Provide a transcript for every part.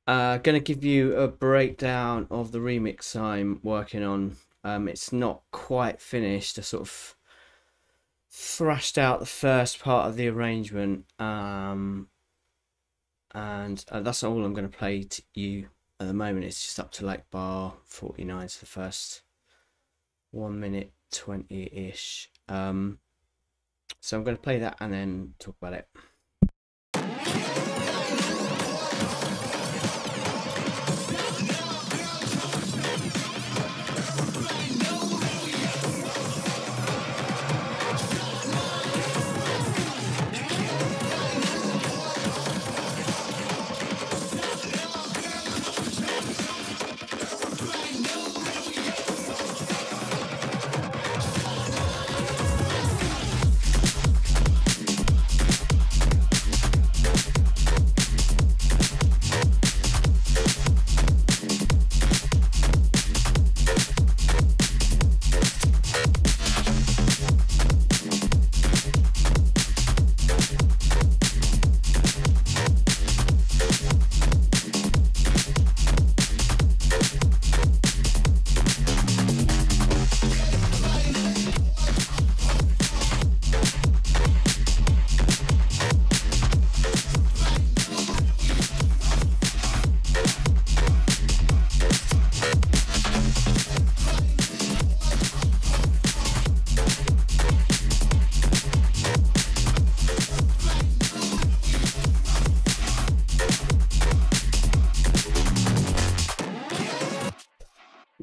Gonna give you a breakdown of the remix I'm working on. It's not quite finished. I sort of thrashed out the first part of the arrangement, and that's all I'm going to play to you at the moment. It's just up to like bar 49, so the first 1 minute 20-ish. So I'm going to play that and then talk about it.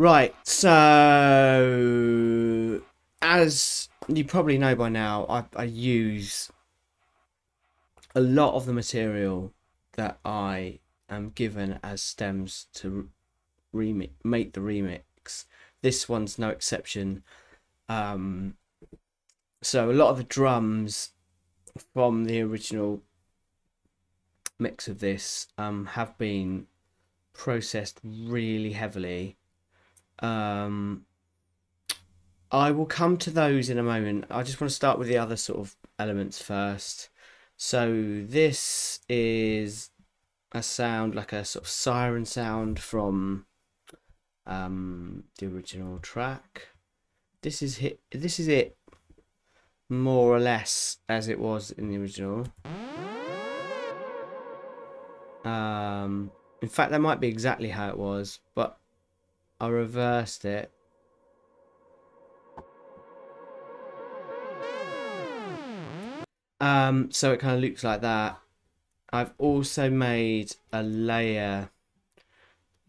Right, so as you probably know by now, I use a lot of the material that I am given as stems to make the remix. This one's no exception. So a lot of the drums from the original mix of this have been processed really heavily. I will come to those in a moment. I just want to start with the other sort of elements first. So this is a sound like a sort of siren sound from the original track. This is it more or less as it was in the original. In fact, that might be exactly how it was, but I reversed it. So it kind of looks like that. I've also made a layer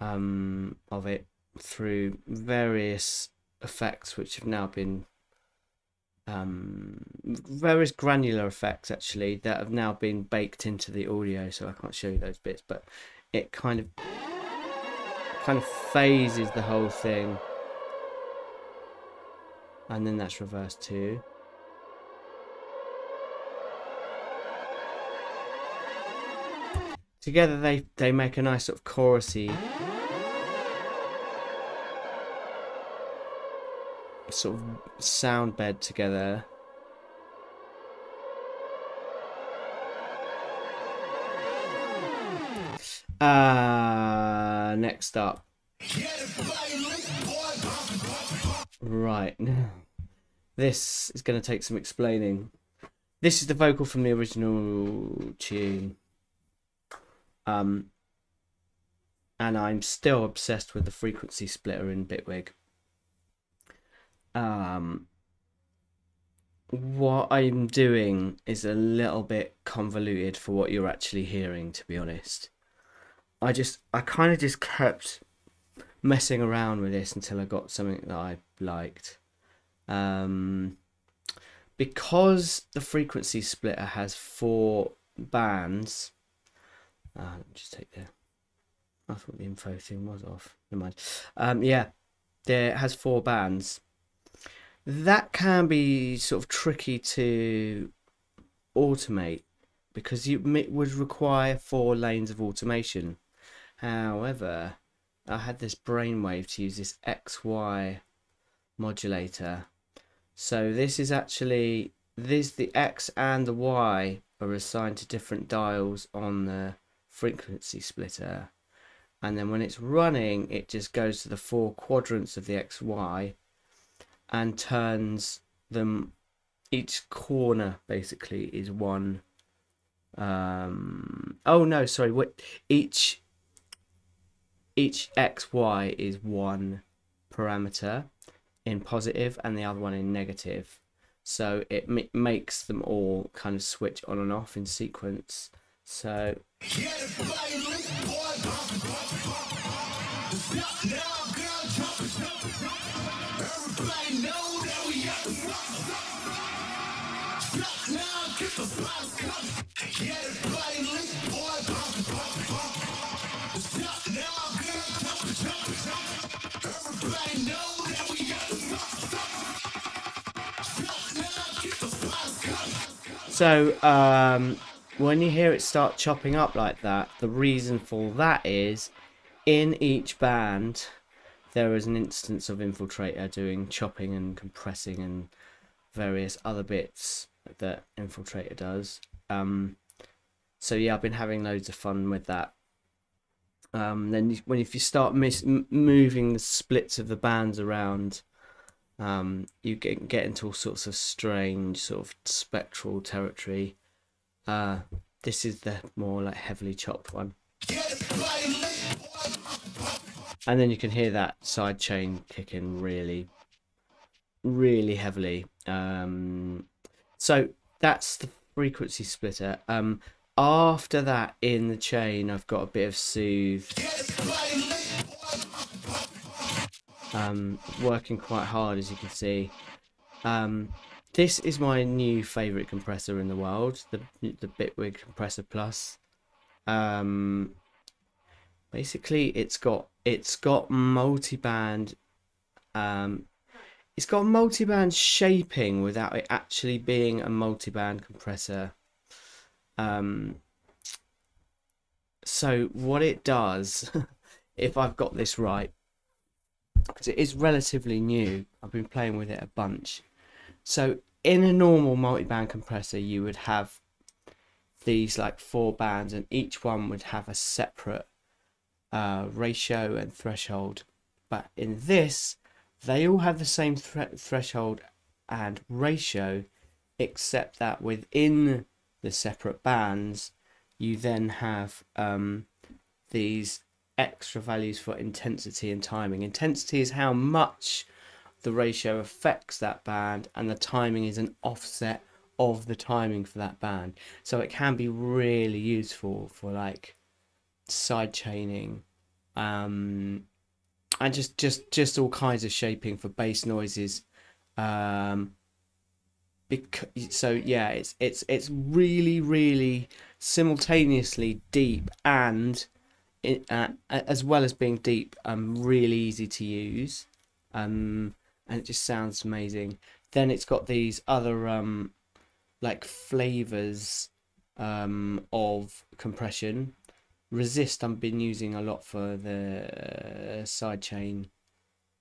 of it through various effects which have now been various granular effects actually that have now been baked into the audio, so I can't show you those bits, but it kind of phases the whole thing, and then that's reversed too. Together they make a nice sort of chorusy sort of sound bed together. Next up. Right. This is going to take some explaining. This is the vocal from the original tune. And I'm still obsessed with the frequency splitter in Bitwig. What I'm doing is a little bit convoluted for what you're actually hearing, to be honest. I kind of just kept messing around with this until I got something that I liked. Because the frequency splitter has 4 bands. Let me just take the. I thought the info thing was off. Never mind. Yeah, it has 4 bands. That can be sort of tricky to automate because it would require 4 lanes of automation. However, I had this brainwave to use this XY modulator. So this is actually the X and the Y are assigned to different dials on the frequency splitter, and then when it's running, it just goes to the 4 quadrants of the XY and turns them. Each corner basically is one. Oh no, sorry. What each XY is one parameter in positive and the other one in negative. So it makes them all kind of switch on and off in sequence. So when you hear it start chopping up like that, the reason for that is in each band there is an instance of Infiltrator doing chopping and compressing and various other bits that Infiltrator does. So yeah, I've been having loads of fun with that. Then if you start moving the splits of the bands around, you get into all sorts of strange sort of spectral territory. This is the more like heavily chopped one, and then you can hear that side chain kicking really heavily. So that's the frequency splitter. After that, in the chain, I've got a bit of soothe, working quite hard, as you can see. This is my new favourite compressor in the world, the Bitwig Compressor Plus. Basically, it's got multiband. It's got multiband shaping without it actually being a multiband compressor. So what it does, if I've got this right, because it is relatively new, I've been playing with it a bunch. So in a normal multiband compressor, you would have these like 4 bands, and each one would have a separate ratio and threshold. But in this, they all have the same threshold and ratio, except that within the separate bands, you then have these extra values for intensity and timing. Intensity is how much the ratio affects that band, and the timing is an offset of the timing for that band. So it can be really useful for like side chaining, and just all kinds of shaping for bass noises. So yeah, it's really simultaneously deep and as well as being deep, really easy to use, and it just sounds amazing. Then it's got these other like flavors of compression. Resist I've been using a lot for the sidechain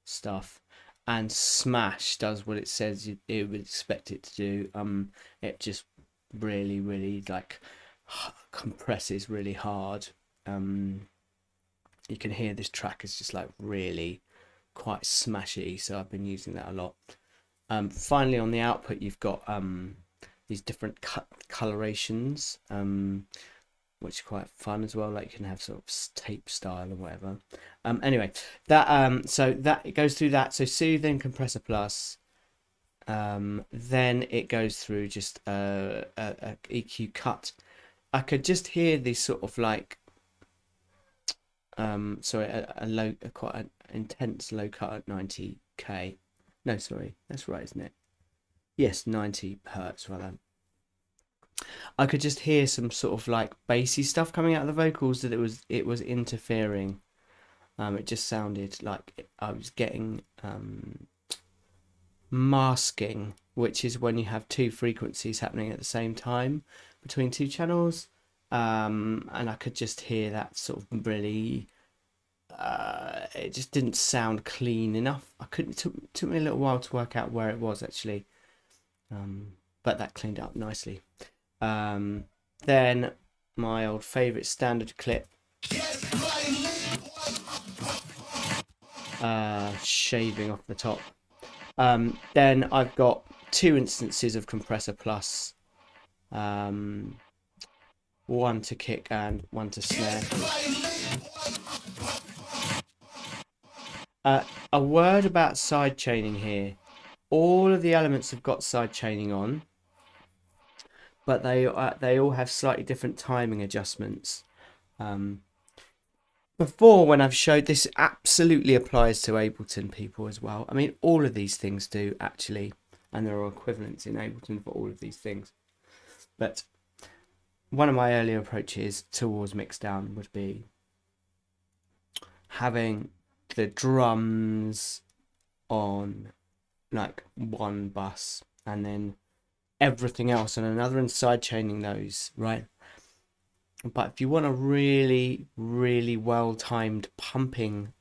stuff, and Smash does what it says it would expect it to do. It just really like compresses really hard. You can hear this track is just like really quite smashy, so I've been using that a lot. Finally, on the output, you've got these different colorations, which are quite fun as well. Like you can have sort of tape style or whatever. Anyway, that so that it goes through that. So Soothing Compressor Plus. Then it goes through just a EQ cut. I could just hear this sort of like quite an intense low cut at 90k. No, sorry, that's right, isn't it? Yes, 90 hertz rather. I could just hear some sort of like bassy stuff coming out of the vocals that it was interfering. It just sounded like I was getting masking, which is when you have 2 frequencies happening at the same time between 2 channels. And I could just hear that sort of really it just didn't sound clean enough. It took me a little while to work out where it was actually, but that cleaned up nicely. Then my old favorite standard clip. shaving off the top. Then I've got 2 instances of compressor plus, 1 to kick and 1 to snare. A word about side chaining here. All of the elements have got side chaining on, but they all have slightly different timing adjustments. Before, when I've showed this, absolutely applies to Ableton people as well. I mean, all of these things do actually, and there are equivalents in Ableton for all of these things. But one of my earlier approaches towards mixdown would be having the drums on like 1 bus and then everything else on another, and side chaining those, right? But if you want a really, really well timed pumping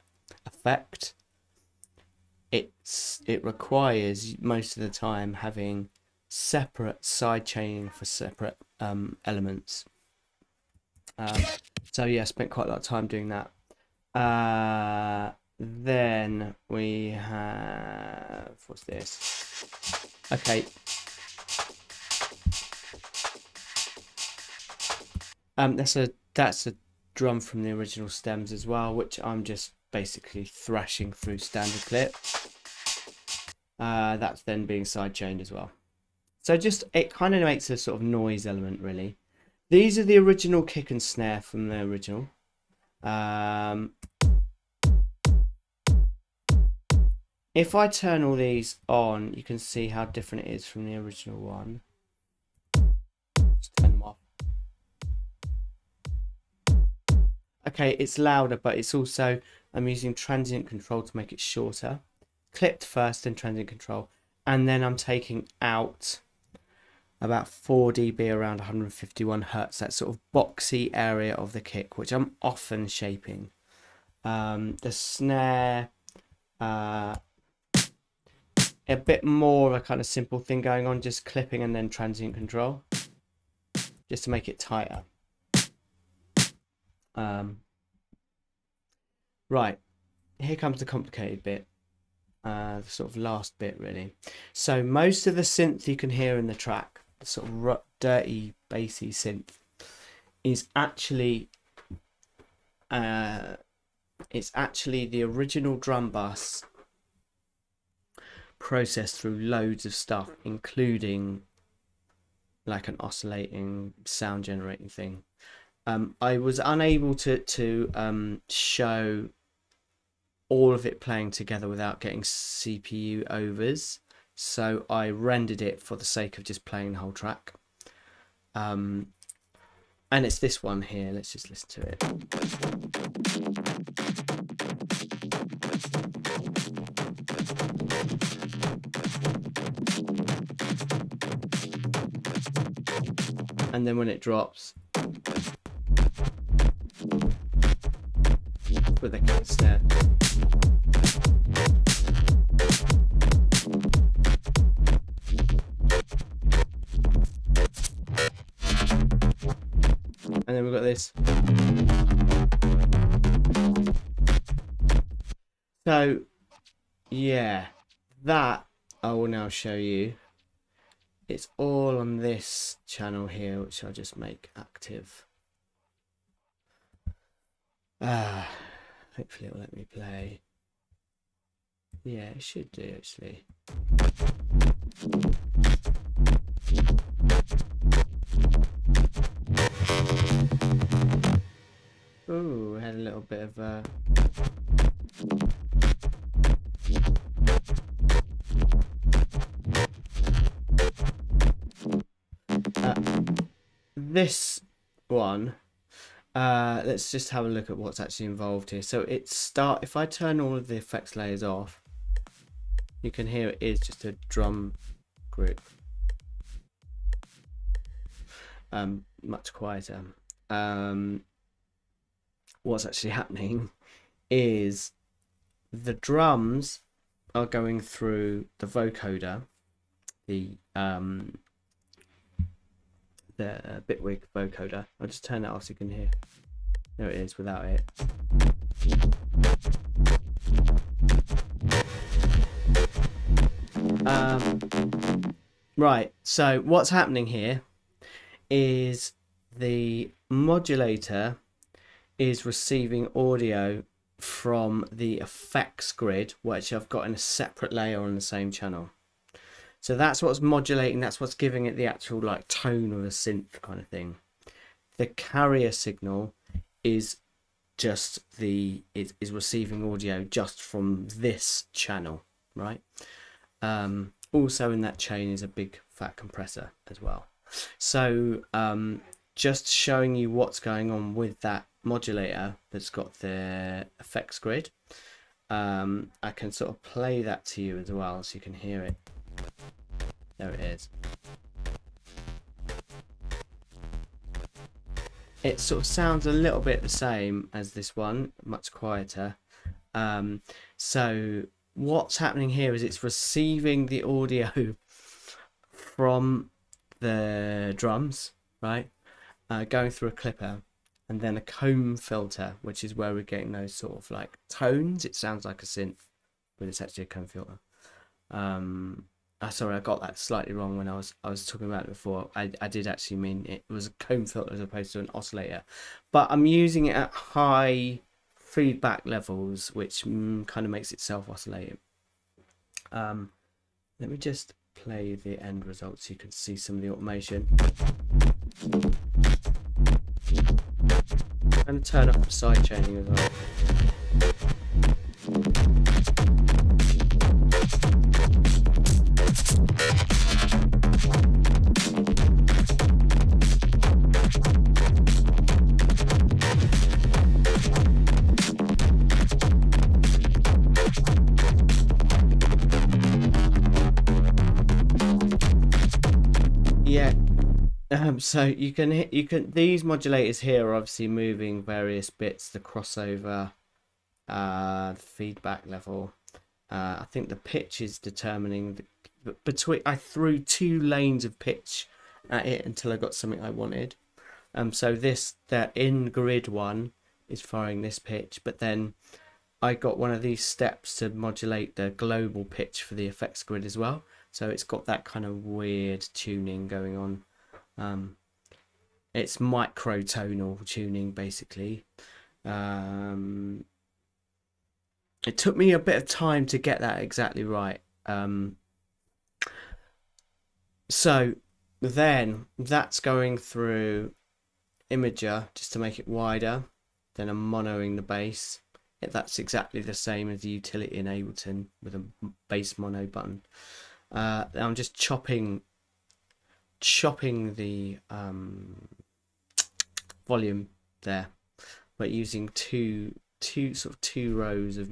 effect, it requires most of the time having separate side chaining for separate elements. So yeah, I spent quite a lot of time doing that. Then we have, what's this? Okay. That's a drum from the original stems as well, which I'm just basically thrashing through standard clip. That's then being side chained as well. So just, it kind of makes a sort of noise element really. These are the original kick and snare from the original. If I turn all these on, you can see how different it is from the original one. Just turn them off. Okay, it's louder, but it's also, I'm using transient control to make it shorter. Clipped first, then transient control. And then I'm taking out about 4 dB around 151 Hertz, that sort of boxy area of the kick, which I'm often shaping. The snare, a bit more of a kind of simple thing going on, just clipping and then transient control, just to make it tighter. Right, here comes the complicated bit, the sort of last bit really. So most of the synth you can hear in the track, the sort of dirty, bassy synth, is actually it's actually the original drum bus processed through loads of stuff, including like an oscillating sound generating thing. I was unable to show all of it playing together without getting CPU overs, so I rendered it for the sake of just playing the whole track. And it's this one here. Let's just listen to it. And then when it drops, with a kick snare. And then we've got this. So yeah, that I will now show you. It's all on this channel here, which I'll just make active. Hopefully it'll let me play. Yeah, it should do actually. Ooh, we had a little bit of this one. Let's just have a look at what's actually involved here. So if I turn all of the effects layers off, you can hear it is just a drum group. Much quieter. What's actually happening is the drums are going through the vocoder, the Bitwig vocoder. I'll just turn that off so you can hear. There it is without it. Right, so what's happening here is the modulator is receiving audio from the effects grid, which I've got in a separate layer on the same channel. So that's what's modulating, that's what's giving it the actual like tone of a synth kind of thing. The carrier signal is just it is receiving audio just from this channel, right? Also in that chain is a big fat compressor as well. So just showing you what's going on with that modulator that's got the effects grid. I can sort of play that to you as well so you can hear it. There it is. It sort of sounds a little bit the same as this one, much quieter. So what's happening here is it's receiving the audio from the drums, right? Going through a clipper and then a comb filter, which is where we're getting those sort of like tones. It sounds like a synth, but it's actually a comb filter. Sorry, I got that slightly wrong when I was talking about it before. I did actually mean it was a comb filter as opposed to an oscillator, but I'm using it at high feedback levels, which kind of makes it self-oscillating. Let me just play the end result so you can see some of the automation. I'm going to turn up the side chaining as well. Yeah, so you can these modulators here are obviously moving various bits, the crossover, the feedback level. I think the pitch is determining between. I threw 2 lanes of pitch at it until I got something I wanted. So that in grid one is firing this pitch, but then I got one of these steps to modulate the global pitch for the effects grid as well. So it's got that kind of weird tuning going on. It's microtonal tuning basically. It took me a bit of time to get that exactly right. So then that's going through imager just to make it wider. Then I'm monoing the bass. That's exactly the same as the utility in Ableton with a bass mono button. I'm just chopping the volume there, but using two rows of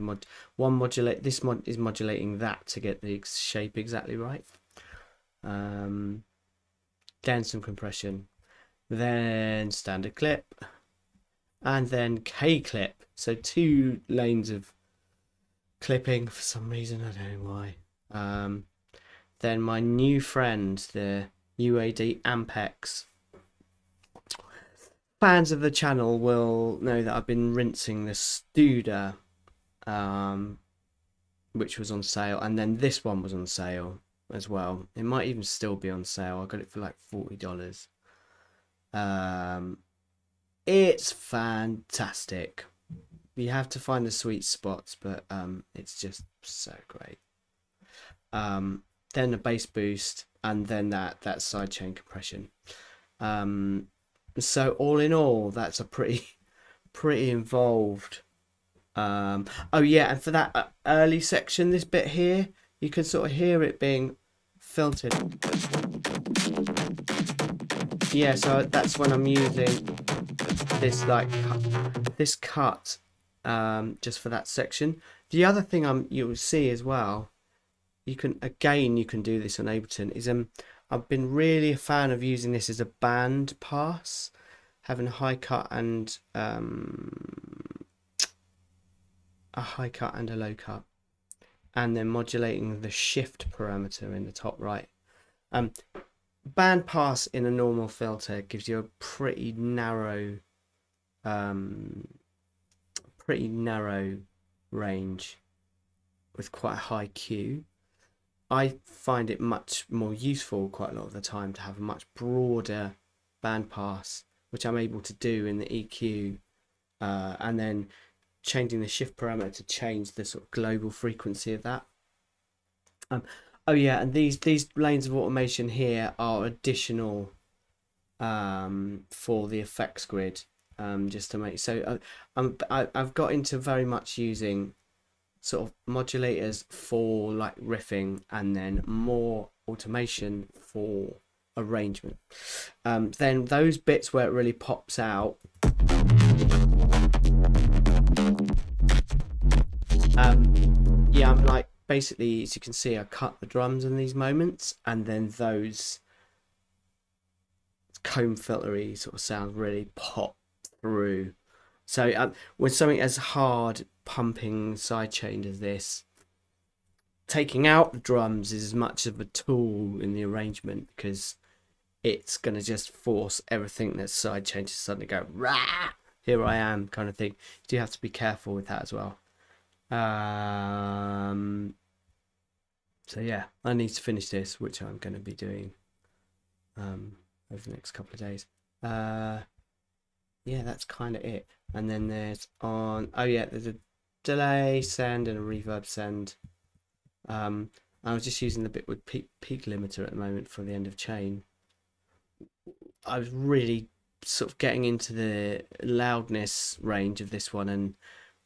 this mod is modulating that to get the shape exactly right. Then some compression, then standard clip, and then K clip. So 2 lanes of clipping for some reason, I don't know why. Then my new friend, the UAD Ampex. Fans of the channel will know that I've been rinsing the Studer, which was on sale, and then this one was on sale as well. It might even still be on sale. I got it for like $40. It's fantastic. You have to find the sweet spots, but it's just so great. Then the bass boost, and then that sidechain compression. So all in all, that's a pretty involved. Oh yeah, and for that early section, this bit here, you can sort of hear it being filtered. Yeah, so that's when I'm using this cut just for that section. The other thing you'll see as well, you can do this on Ableton, is I've been really a fan of using this as a band pass, having a high cut and a low cut, and then modulating the shift parameter in the top right. Band pass in a normal filter gives you a pretty narrow range with quite a high Q. I find it much more useful quite a lot of the time to have a much broader bandpass, which I'm able to do in the EQ, and then changing the shift parameter to change the sort of global frequency of that. Oh yeah, and these lanes of automation here are additional for the effects grid, just to make so I've got into very much using sort of modulators for like riffing, and then more automation for arrangement. Then those bits where it really pops out, yeah, I'm like, basically, as you can see, I cut the drums in these moments, and then those comb filtery sort of sounds really pop through. So with something as hard pumping sidechained as this, taking out the drums is as much of a tool in the arrangement, because it's going to just force everything that's sidechained to suddenly go rah, here I am kind of thing. You do have to be careful with that as well. So yeah, I need to finish this, which I'm going to be doing over the next couple of days. Yeah, that's kind of it. And then there's there's a delay send and a reverb send. I was just using the Bitwig peak limiter at the moment for the end of chain. I was really sort of getting into the loudness range of this one, and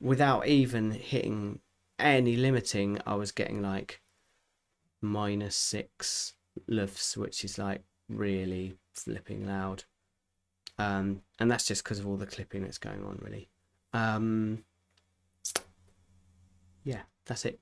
without even hitting any limiting, I was getting like -6 lufs, which is like really flipping loud. And that's just because of all the clipping that's going on, really. Yeah, that's it.